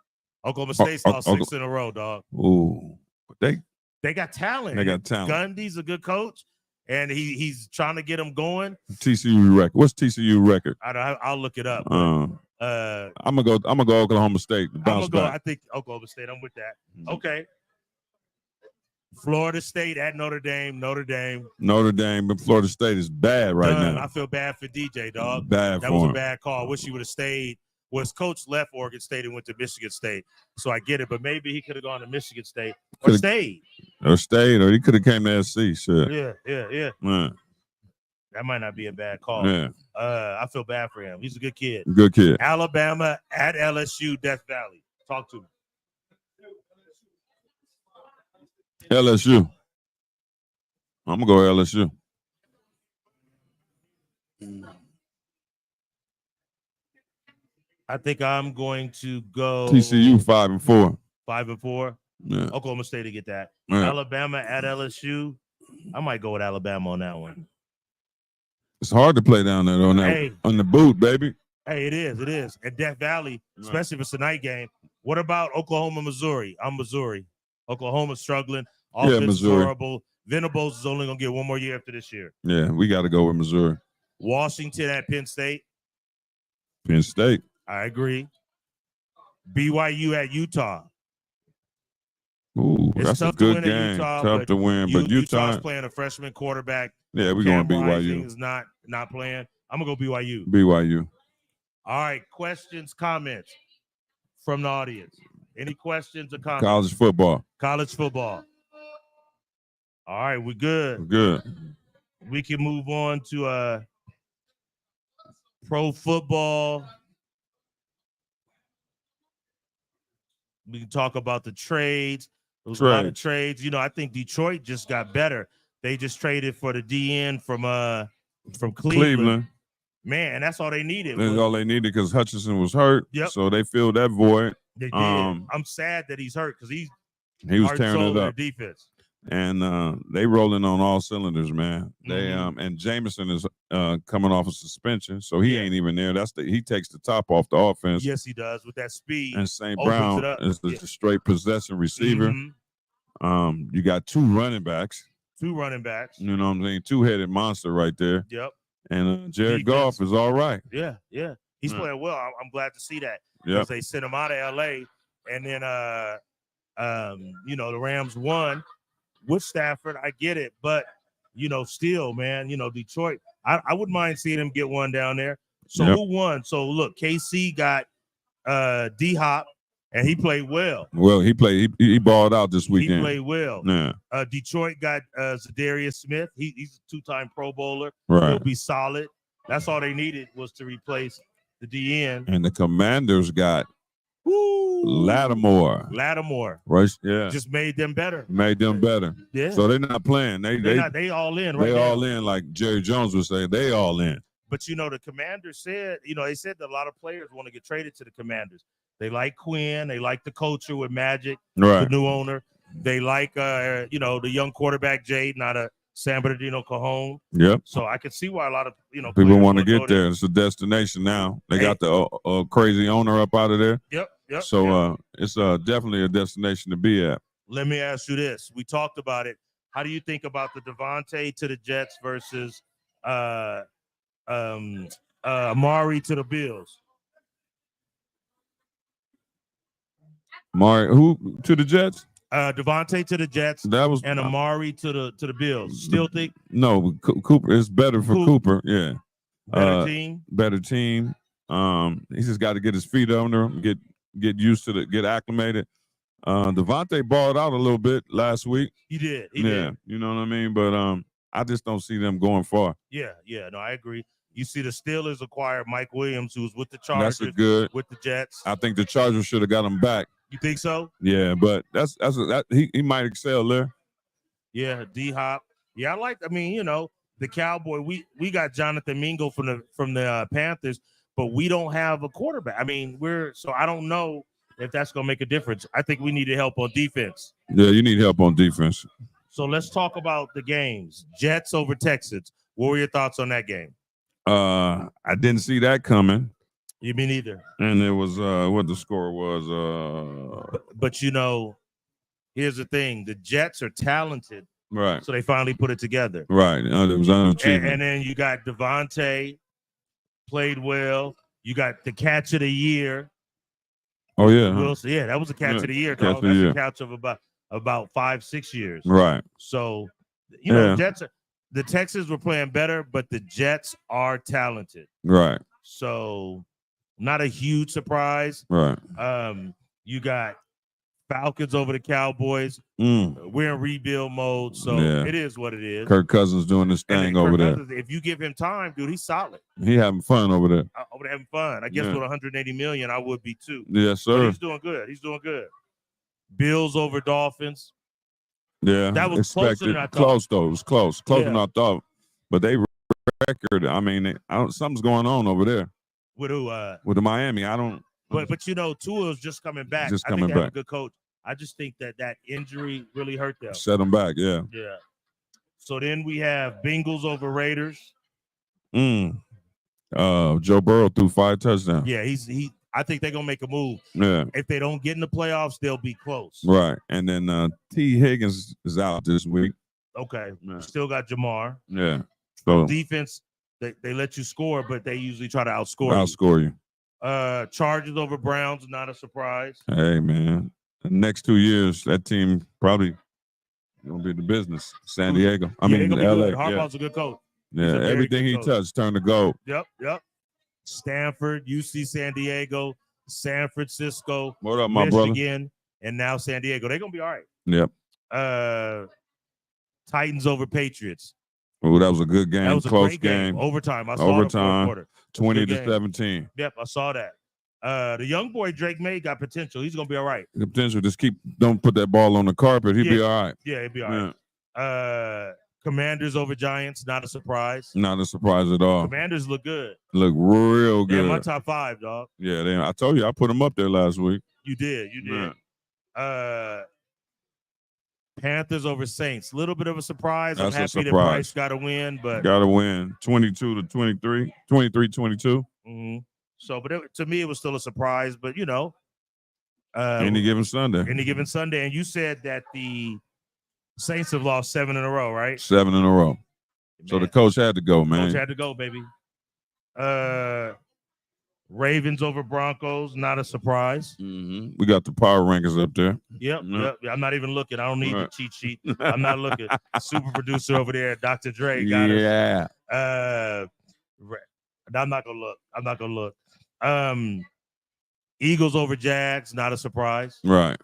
Oklahoma State's lost 6 in a row, dog. Ooh. They got talent. They got talent. Gundy's a good coach, and he's trying to get them going. TCU record. What's TCU record? I'll look it up. I'm gonna go Oklahoma State. Bounce back. I think Oklahoma State. I'm with that. Okay. Florida State at Notre Dame. Notre Dame, but Florida State is bad right now. I feel bad for DJ, dog. Bad that for was him. A bad call. I wish he would have stayed. His coach left Oregon State and went to Michigan State. So I get it, but maybe he could have gone to Michigan State or stayed. Or he could have came to SC. Sure. Yeah. Man. That might not be a bad call. Yeah. I feel bad for him. He's a good kid. Good kid. Alabama at LSU, Death Valley. Talk to me. LSU. I'm gonna go LSU. I think I'm going to go TCU 5-4. 5-4. Yeah. Oklahoma State to get that. Yeah. Alabama at LSU. I might go with Alabama on that one. It's hard to play down there on the boot, baby. Hey, it is. And Death Valley, especially if it's a night game. What about Oklahoma, Missouri? I'm Missouri. Oklahoma's struggling. Offense is horrible. Venables is only going to get one more year after this year. Yeah, we got to go with Missouri. Washington at Penn State. Penn State. I agree. BYU at Utah. Ooh, that's a good game. Utah, tough to win, but Utah's playing a freshman quarterback. Yeah, we're going BYU. Is not playing. I'm going to go BYU. BYU. All right, questions, comments from the audience. Any questions or comments? College football. All right, we're good. We're good. We can move on to pro football. We can talk about the trades. There was a lot of trades. You know, I think Detroit just got better. They just traded for the DN from Cleveland. Man, and that's all they needed. That's all they needed because Hutchinson was hurt. Yep. So they filled that void. They did. I'm sad that he's hurt because he was tearing it up. Defense. And they rolling on all cylinders, man. They and Jameson is coming off a suspension, so he ain't even there. He takes the top off the offense. Yes, he does with that speed. And St. Brown is the straight possession receiver. You got 2 running backs. You know what I'm saying? 2-headed monster right there. Yep. And Jared Goff is all right. Yeah. He's playing well. I'm glad to see that. Yeah. They sent him out of LA, and then the Rams won with Stafford. I get it, but still, man, Detroit. I wouldn't mind seeing him get one down there. So who won? So look, KC got D-Hop, and he played well. Well, he balled out this weekend. He played well. Yeah. Detroit got Zadarius Smith. He's a 2-time Pro Bowler. Right. He'll be solid. That's all they needed was to replace the DN. And the Commanders got Lattimore. Right. Yeah. Just made them better. Yeah. So they're not playing. They all in, right? They all in, like Jerry Jones would say. They all in. But the Commanders said, they said that a lot of players want to get traded to the Commanders. They like Quinn. They like the culture with Magic, the new owner. They like, the young quarterback Jade, not a San Bernardino Cajon. Yep. So I can see why a lot of people want to get there. It's a destination now. They got the crazy owner up out of there. Yep. So it's definitely a destination to be at. Let me ask you this: we talked about it. How do you think about the Devontae to the Jets versus Amari to the Bills? Amari, who to the Jets? Devontae to the Jets. That was and Amari to the Bills. Still think Cooper is better for Cooper. Yeah, better team. He just got to get his feet under him, get used to get acclimated. Devontae balled out a little bit last week. He did. You know what I mean? But I just don't see them going far. Yeah. No, I agree. You see, the Steelers acquired Mike Williams, who was with the Chargers. That's good with the Jets. I think the Chargers should have got him back. You think so? Yeah, but he might excel there. Yeah, D-Hop. Yeah, the Cowboy. We got Jonathan Mingo from the Panthers, but we don't have a quarterback. So I don't know if that's gonna make a difference. I think we need help on defense. Yeah, you need help on defense. So let's talk about the games. Jets over Texans. What were your thoughts on that game? I didn't see that coming. You mean either. And it was what the score was. But here's the thing: the Jets are talented, right? So they finally put it together, right? It was unachievable. And then you got Devontae played well. You got the catch of the year. Oh yeah, Wilson. Yeah, that was a catch of the year. Catch That's a catch of about 5-6 years. Right. So Jets. The Texans were playing better, but the Jets are talented. Right. So not a huge surprise. Right. You got Falcons over the Cowboys. We're in rebuild mode, so it is what it is. Kirk Cousins doing this thing over there. If you give him time, dude, he's solid. He having fun over there. Over there having fun. I guess with 180 million, I would be too. Yes, sir. But he's doing good. Bills over Dolphins. Yeah, that was expected. Closer than I thought. Close though. It was closer than I thought. But they record. Something's going on over there. With who? With the Miami. I don't. But Tua is just coming back. I think they have a good coach. I just think that injury really hurt them. Set them back. Yeah. Yeah. So then we have Bengals over Raiders. Joe Burrow threw 5 touchdowns. Yeah, I think they're gonna make a move. Yeah. If they don't get in the playoffs, they'll be close. Right. And then T. Higgins is out this week. Okay. Yeah. Still got Jamar. Yeah. So defense, they let you score, but they usually try to outscore you. Chargers over Browns, not a surprise. Hey man. The next 2 years, that team probably gonna be the business. San Diego. LA. Harbaugh's a good coach. Yeah, everything he touched turned to gold. Yep. Stanford, UC San Diego, San Francisco, what up, my Michigan, brother? And now San Diego. They're gonna be all right. Yep. Titans over Patriots. Oh, that was a good game. That was close a great game. Overtime. I saw overtime. The fourth quarter. 20-17. Yep, I saw that. The young boy Drake May got potential. He's gonna be all right. The potential. Just don't put that ball on the carpet. He'll be all right. Yeah, he'll be all right. Commanders over Giants, not a surprise. Not a surprise at all. Commanders look good. Look real good. Yeah, my top 5, dog. Yeah, I told you I put them up there last week. You did. Yeah. Panthers over Saints. Little bit of a surprise. That's I'm happy that Bryce got to win, but 22-23, 23-22. Mm-hmm. So, but to me, it was still a surprise. But any given Sunday. And you said that the Saints have lost 7 in a row, right? 7 in a row. Man. So the coach had to go, man. Coach had to go, baby. Ravens over Broncos, not a surprise. Mm-hmm. We got the power rankings up there. Yep. I'm not even looking. I don't need the cheat sheet. I'm not looking. Super producer over there, Dr. Dre. Got us. I'm not gonna look. Eagles over Jags, not a surprise. Right.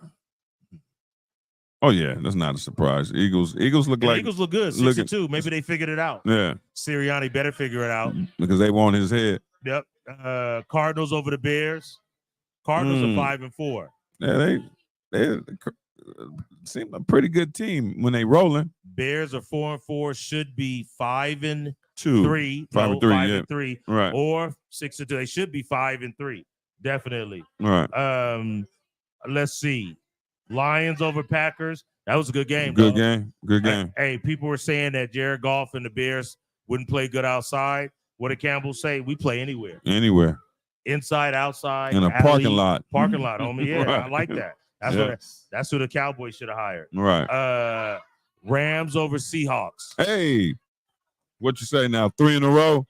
Oh yeah, that's not a surprise. Eagles look good. 6-2. Maybe they figured it out. Yeah. Sirianni better figure it out because they want his head. Yep. Cardinals over the Bears. Cardinals are 5-4. Yeah, they seem a pretty good team when they rolling. Bears are 4-4. Should be 5-3. 3. 5 and 3, 5 yeah. and 3. Right. Or 6 and 2. They should be 5 and 3. Definitely. Right. Let's see. Lions over Packers. That was a good game. Good dog. game. Good game. Hey, people were saying that Jared Goff and the Bears wouldn't play good outside. What did Campbell say? We play anywhere. Anywhere. Inside, outside. In a alley, parking lot. Parking lot, homie. Yeah, Right. I like that. That's who the Cowboys should have hired. Right. Rams over Seahawks. Hey, what you say now? 3 in a row?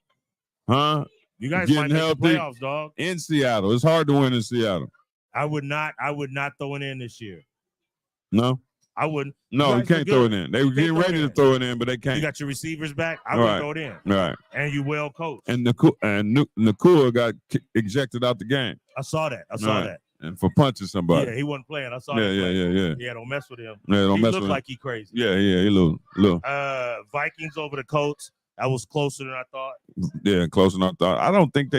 Huh? You guys Getting might make healthy. the playoffs, dog. In Seattle. It's hard to win in Seattle. I would not throw it in this year. No? I wouldn't. No, you can't throw it in. They were getting ready to throw it in, but they You can't. got your receivers back. I would throw it in. Right. And you well coached. And Nakua got ejected out the game. I saw that. I saw that. And for punching somebody. Yeah, he wasn't playing. I saw Yeah, that. yeah. Yeah, don't mess with him. Yeah, don't He mess looked with like he crazy. Yeah, he little. Vikings over the Colts. That was closer than I thought. Yeah, close enough. I think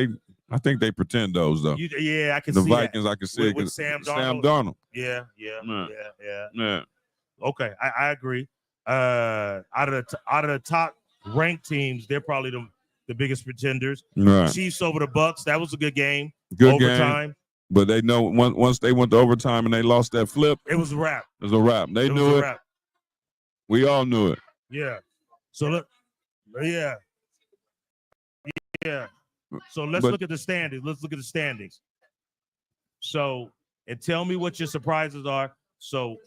they pretend those though. I can the see Vikings, that. I can see With it. Sam Sam Darnold. Darnold. Yeah. Yeah. Okay, I agree. Out of the top ranked teams, they're probably the biggest pretenders. Right. Chiefs over the Bucks. That was a good game. Good overtime. game. But they know once they went to overtime and they lost that flip, it was a wrap. It was a wrap. They knew it. Wrap. We all knew it. Yeah. So look. Yeah. So let's look at the standings. So, and tell me what your surprises are. So,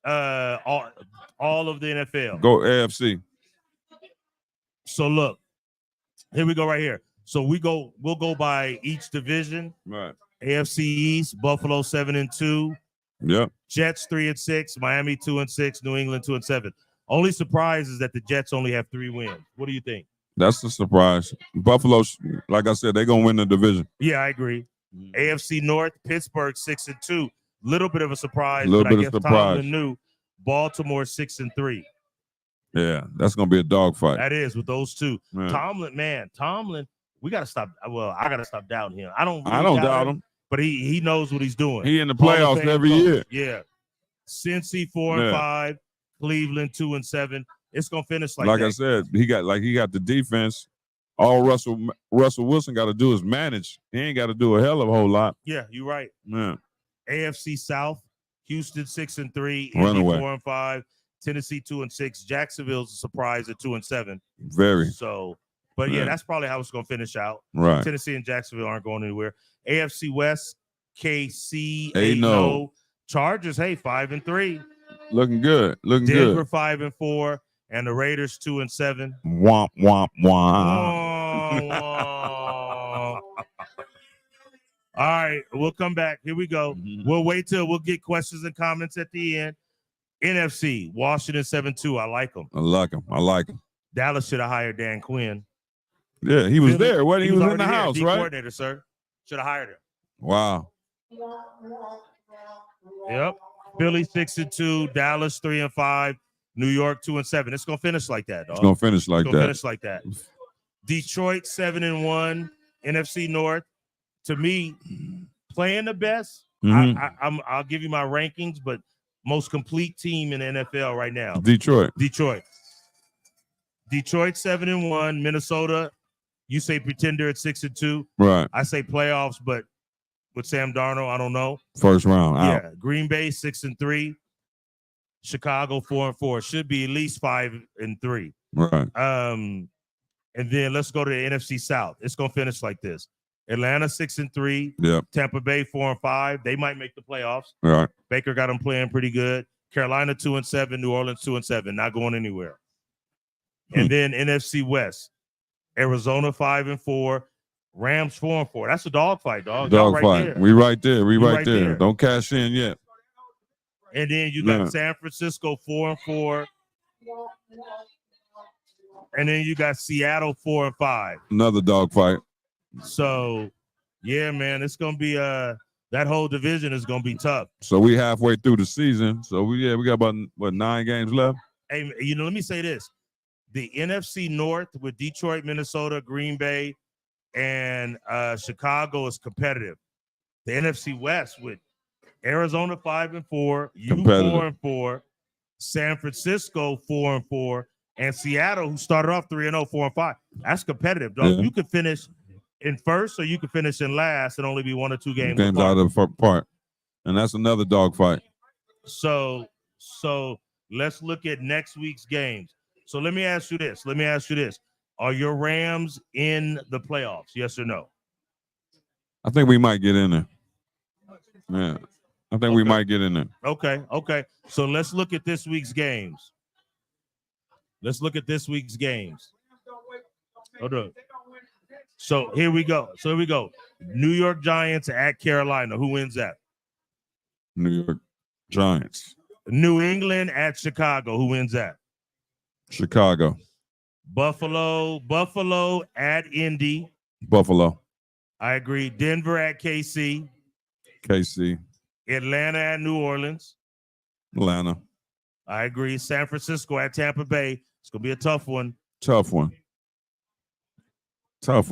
all of the NFL. Go AFC. So look, here we go right here. So we'll go by each division. Right. AFC East, Buffalo 7-2. Yep. Jets 3-6, Miami 2-6, New England 2-7. Only surprise is that the Jets only have 3 wins. What do you think? That's the surprise. Buffalo, like I said, they're gonna win the division. Yeah, I agree. AFC North, Pittsburgh 6-2. Little bit of a surprise. Little bit of surprise. Tomlin knew. Baltimore 6-3. Yeah, that's gonna be a dogfight. That is with those two. Man. Tomlin, we gotta stop. Well, I gotta stop doubting him. I don't doubt him. But he knows what he's doing. He in the playoffs every year. Yeah. Cincy 4-5, Cleveland 2-7. It's gonna finish like that. I said, he got the defense. All Russell Wilson got to do is manage. He ain't got to do a hell of a whole lot. Yeah, you're right. Yeah. AFC South, Houston 6-3, Indy Runaway. 4-5, Tennessee 2-6, Jacksonville's a surprise at 2-7. Very. So, but yeah, that's probably how it's gonna finish out. Right. Tennessee and Jacksonville aren't going anywhere. AFC West, KC 8-0. Chargers, 5-3. Looking good. Denver 5-4, and the Raiders 2-7. Womp womp womp. All right, we'll come back. Here we go. We'll wait till we'll get questions and comments at the end. NFC, Washington 7-2. I like them. I like him. Dallas should have hired Dan Quinn. Yeah, he was there. He was in the house, D right? Coordinator, sir. Should have hired him. Wow. Yep. Philly 6-2, Dallas 3-5, New York 2-7. It's gonna finish like that, dog. It's gonna finish like that. Detroit 7-1, NFC North. To me, playing the best. I'll give you my rankings, but most complete team in the NFL right now. Detroit 7-1, Minnesota. You say pretender at 6-2. Right. I say playoffs, but with Sam Darnold, I don't know. First round out. Yeah. Green Bay 6-3. Chicago 4-4. Should be at least 5-3. Right. And then let's go to the NFC South. It's gonna finish like this. Atlanta 6-3. Yep. Tampa Bay 4-5. They might make the playoffs. Right. Baker got them playing pretty good. Carolina 2-7. New Orleans 2-7. Not going anywhere. And then NFC West. Arizona 5-4. Rams 4-4. That's a dogfight, dog. Dogfight. We right there. We right there. there. Don't cash in yet. And then you got San Francisco 4-4. And then you got Seattle 4-5. Another dogfight. So, yeah, man, it's gonna be that whole division is gonna be tough. So we halfway through the season. So we got about 9 games left. Hey, let me say this: the NFC North with Detroit, Minnesota, Green Bay, and Chicago is competitive. The NFC West with Arizona 5-4, you 4-4, San Francisco 4-4, And Seattle, who started off 3-0, 4-5, that's competitive, dog. Yeah. You could finish in first, or you could finish in last, and only be 1 or 2 games out of the part, and that's another dogfight. So let's look at next week's games. So let me ask you this. Are your Rams in the playoffs? Yes or no? I think we might get in there. Yeah, I think we might get in there. Okay. So let's look at this week's games. Hold on. So here we go. New York Giants at Carolina. Who wins that? New York Giants. New England at Chicago. Who wins that? Chicago. Buffalo at Indy. Buffalo. I agree. Denver at KC. KC. Atlanta at New Orleans. Atlanta. I agree. San Francisco at Tampa Bay. It's going to be a tough one. Tough one,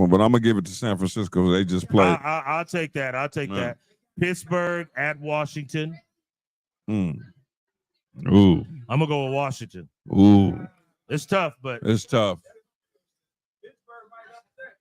but I'm going to give it to San Francisco. They just played. I'll take that. Pittsburgh at Washington. Ooh. I'm going to go with Washington. Ooh. It's tough, but. It's tough.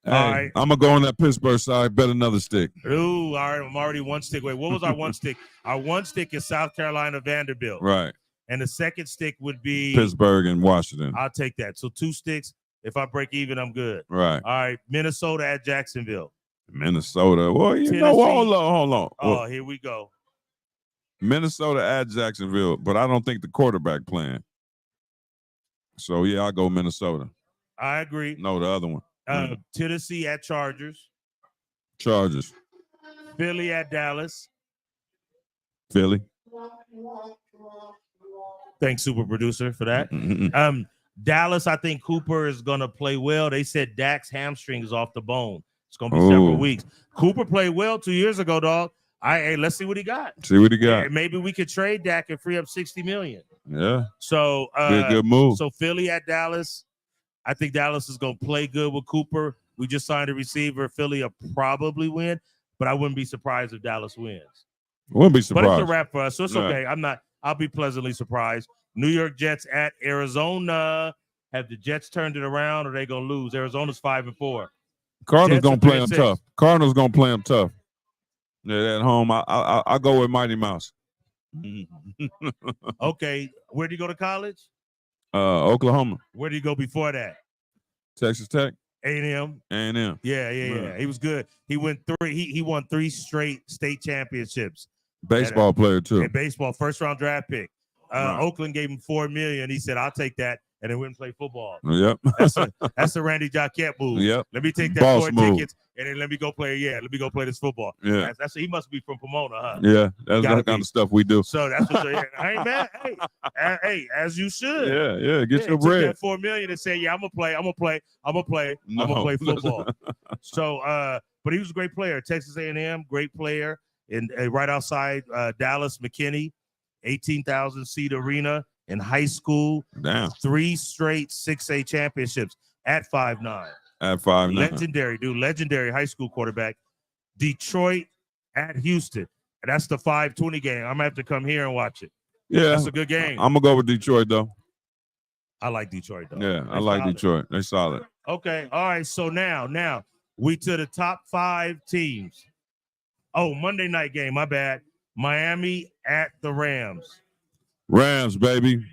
Hey, all right. I'm going to go on that Pittsburgh side, bet another stick. Ooh, all right. I'm already 1 stick. Wait, what was our 1 stick? Our 1 stick is South Carolina, Vanderbilt. Right. And the second stick would be Pittsburgh and Washington. I'll take that. So 2 sticks. If I break even, I'm good. Right. All right. Minnesota at Jacksonville. Minnesota. Well, Tennessee. hold on. Oh, here we go. Minnesota at Jacksonville, but I don't think the quarterback playing. So, yeah, I'll go Minnesota. I agree. No, the other one. Tennessee at Chargers. Chargers. Philly at Dallas. Philly. Thanks, super producer, for that. Dallas, I think Cooper is going to play well. They said Dak's hamstring is off the bone. It's going to be several weeks. Cooper played well 2 years ago, dog. Hey, let's see what he got. Maybe we could trade Dak and free up $60 million. Yeah. So good move. So Philly at Dallas. I think Dallas is going to play good with Cooper. We just signed a receiver. Philly will probably win, but I wouldn't be surprised if Dallas wins. Wouldn't be surprised. But it's a wrap for us, so it's okay. I'll be pleasantly surprised. New York Jets at Arizona. Have the Jets turned it around, or are they going to lose? Arizona's 5-4. Cardinals going to play them tough. Cardinals going to play them tough. Yeah, at home, I go with Mighty Mouse. Okay, where do you go to college? Oklahoma. Where do you go before that? Texas Tech. A&M. A&M. Yeah. He was good. He won 3 straight state championships. Baseball player too. And baseball, first round draft pick. Oakland gave him $4 million. He said, "I'll take that," and then went and play football. Yep. That's a Randy Jaquette move. Yep. Let me take that Boss 4 move. tickets and then let me go play. Yeah, let me go play this football. Yeah. That's he must be from Pomona, huh? Yeah, that's that kind of stuff we do. So that's what. I ain't mad. Hey, as you should. Yeah. Get your bread. That $4 million and say, "Yeah, I'm gonna play football." So, but he was a great player. Texas A&M, great player, and right outside Dallas, McKinney, 18,000 seat arena in high school. Damn. 3 straight 6A championships at 5'9". At 5'9". Legendary, dude. Legendary high school quarterback. Detroit at Houston. And that's the 5:20 game. I'm going to have to come here and watch it. Yeah. That's a good game. I'm going to go with Detroit, though. I like Detroit, though. Yeah, I like Detroit. They're solid. Okay. All right. So now we to the top 5 teams. Oh, Monday night game. My bad. Miami at the Rams. Rams, baby.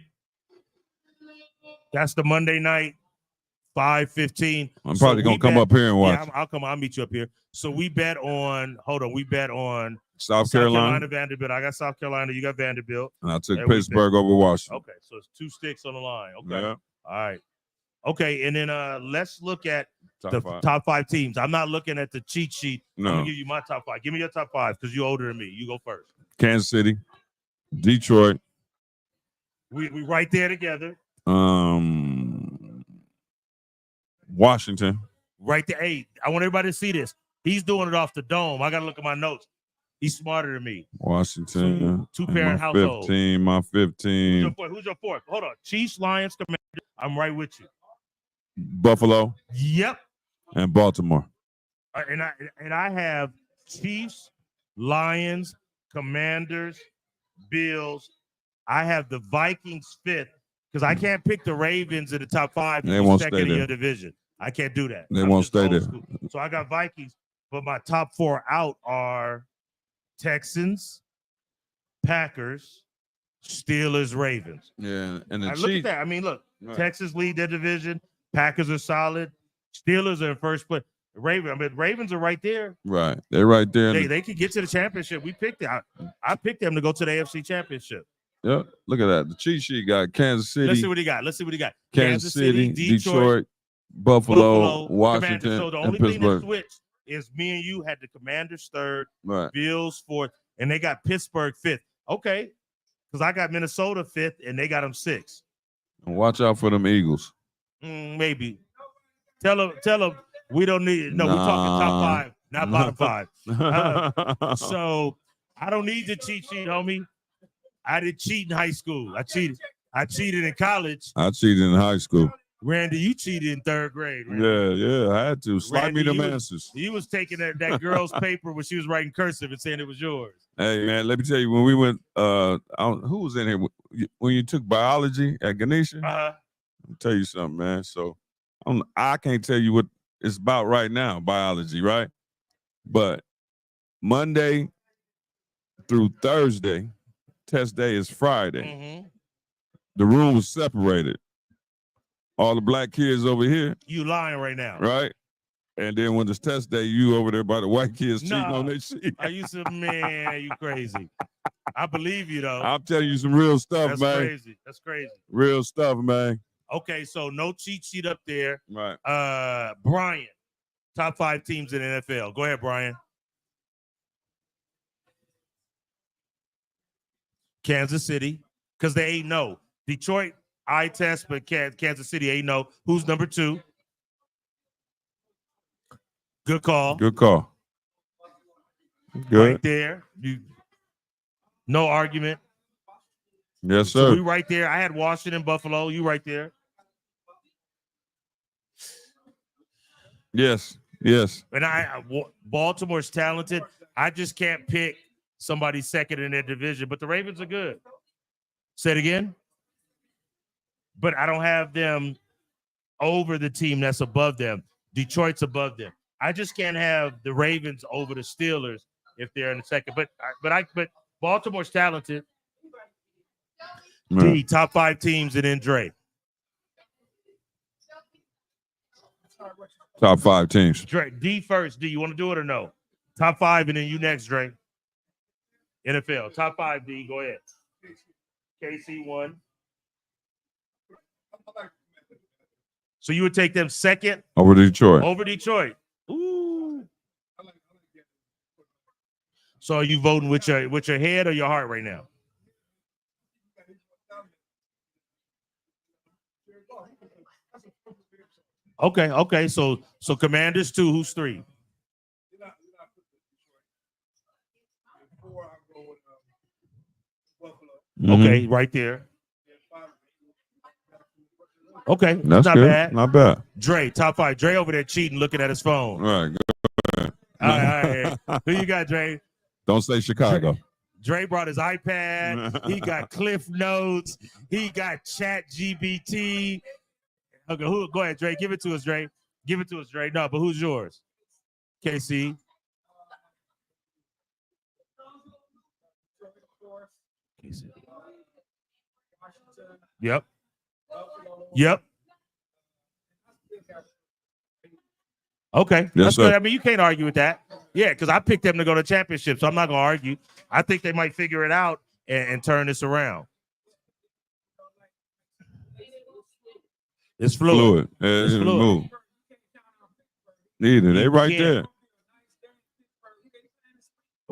That's the Monday night, 5:15. I'm probably going to come up here and watch. Yeah, I'll meet you up here. So we bet on South Carolina, Vanderbilt. I got South Carolina. You got Vanderbilt. And I took Pittsburgh over Washington. Okay, so it's 2 sticks on the line. Okay. Yeah. All right. Okay, and then let's look at Top top 5 teams. I'm not looking at the cheat sheet. No. I'm going to give you my top 5. Give me your top 5 because you're older than me. You go first. Kansas City, Detroit. We right there together. Washington. Right there. Hey, I want everybody to see this. He's doing it off the dome. I got to look at my notes. He's smarter than me. Washington. Two-parent household. 15, my 15. Who's your fourth? Hold on. Chiefs, Lions, Commanders. I'm right with you. Buffalo. Yep. And Baltimore. And I have Chiefs, Lions, Commanders, Bills. I have the Vikings 5th, because I can't pick the Ravens in the top 5. They won't stay in there. your division. I can't do that. They won't stay there. So I got Vikings, but my top 4 out are Texans, Packers, Steelers, Ravens. Yeah, and the Look at that. I mean, look, right. Texas lead their division. Packers are solid. Steelers are in first place. Ravens are right there. Right, they're right there. They can get to the championship. We picked it. I picked them to go to the AFC Championship. Yep. Look at that. The cheat sheet got Kansas City. Let's see what he got. Kansas City, Detroit, Buffalo, Washington, so the and only Pittsburgh. thing that switched is me and you had the Commanders 3rd, right. Bills 4th, and they got Pittsburgh 5th. Okay, because I got Minnesota 5th, and they got them 6th. And watch out for them Eagles. Maybe. Tell them we don't need. No, we're talking top 5, not bottom 5. So I don't need the cheat sheet, homie. I didn't cheat in high school. I cheated in college. I cheated in high school. Randy, you cheated in 3rd grade. Randy. Yeah, I had to. Slide me them answers. You was taking that girl's paper when she was writing cursive and saying it was yours. Hey, man, let me tell you, when we went, who was in here? When you took biology at Ganesha? Uh-huh. I'll tell you something, man. So I can't tell you what it's about right now, biology, right? But Monday through Thursday, test day is Friday. Mm-hmm. The room was separated. All the black kids over here. You lying right now. Right? And then when it's test day, you over there by the white kids cheating on their shit. I used to, man, you crazy. I believe you, though. I'm telling you some real stuff, man. That's crazy. Real stuff, man. Okay, so no cheat sheet up there. Right. Brian, top 5 teams in the NFL. Go ahead, Brian. Kansas City, because they ain't no. Detroit, eye test, but Kansas City ain't no. Who's number 2? Good call. Good call. Good. Right there. No argument. Yes, sir. So we right there. I had Washington, Buffalo. You right there. Yes. And Baltimore's talented. I just can't pick somebody second in their division, but the Ravens are good. Say it again. But I don't have them over the team that's above them. Detroit's above them. I just can't have the Ravens over the Steelers if they're in the second. But Baltimore's talented. Man. D, top 5 teams, and then Dre. Top 5 teams. Dre, D first. D, you want to do it or no? Top 5, and then you next, Dre. NFL. Top 5, D. Go ahead. KC 1. So you would take them second over Detroit. Ooh. So are you voting with your head or your heart right now? Okay. So Commanders 2, who's 3? Mm-hmm. Okay, right there. Okay, that's not good. bad. Not bad. Dre, top 5. Dre over there cheating, looking at his phone. All right. Good. All right. Who you got, Dre? Don't say Chicago. Dre brought his iPad. He got Cliff Notes. He got Chat GBT. Okay, go ahead, Dre. Give it to us, Dre. No, but who's yours? KC. Yep. Okay, that's good. I mean, you can't argue with that. Yeah, because I picked them to go to championship, so I'm not going to argue. I think they might figure it out and turn this around. It's fluid. It's fluid. Move. Neither. They right there.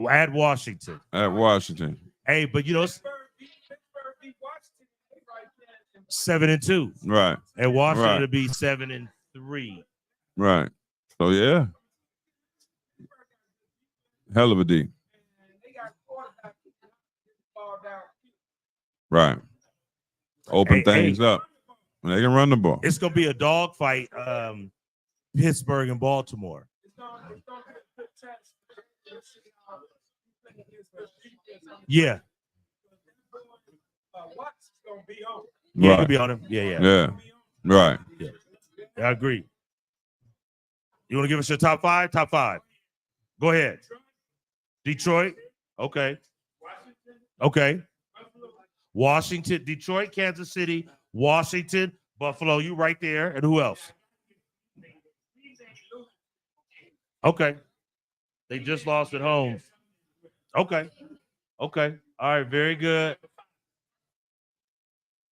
At Washington. Hey, but you know, 7-2. Right. And Washington to be 7-3. Right. So yeah. Hell of a D. Right. Open things up. They can run the ball. It's gonna be a dogfight, Pittsburgh and Baltimore. Yeah. Yeah, Right. he'll be on him. Yeah. Yeah. Right. Yeah, I agree. You want to give us your top five? Top five. Go ahead. Detroit. Okay. Okay. Washington, Detroit, Kansas City, Washington, Buffalo. You right there. And who else? Okay. They just lost at home. Okay. Okay. All right. Very good.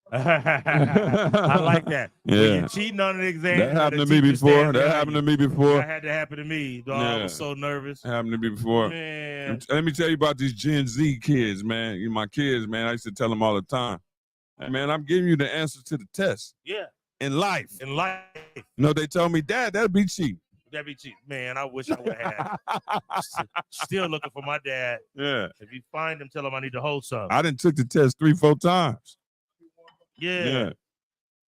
I like that. Yeah. When you're cheating on an exam. That happened to me before. That happened to me before. That had to happen to me, dog. I was so nervous. Happened to me before. Man. Let me tell you about these Gen Z kids, man. My kids, man. I used to tell them all the time. Hey, man, I'm giving you the answer to the test. Yeah. In life. In life. They told me, Dad, that'd be cheap. That'd be cheap. Man, I wish I would have had. Still looking for my dad. Yeah. If you find him, tell him I need to hold some. I done took the test 3-4 times. Yeah.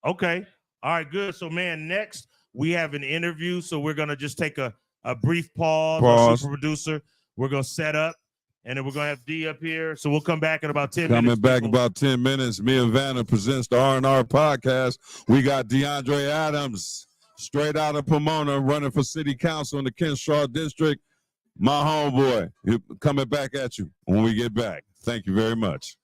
Okay. All right, good. So, man, next we have an interview. So we're going to just take a brief pause. Our super producer. We're going to set up, and then we're going to have D up here. So we'll come back in about 10 minutes. Coming back about 10 minutes. Me and Vanna presents the R&R podcast. We got DeAndre Adams, straight out of Pomona, running for city council in the Kenshaw district. My homeboy, coming back at you when we get back. Thank you very much.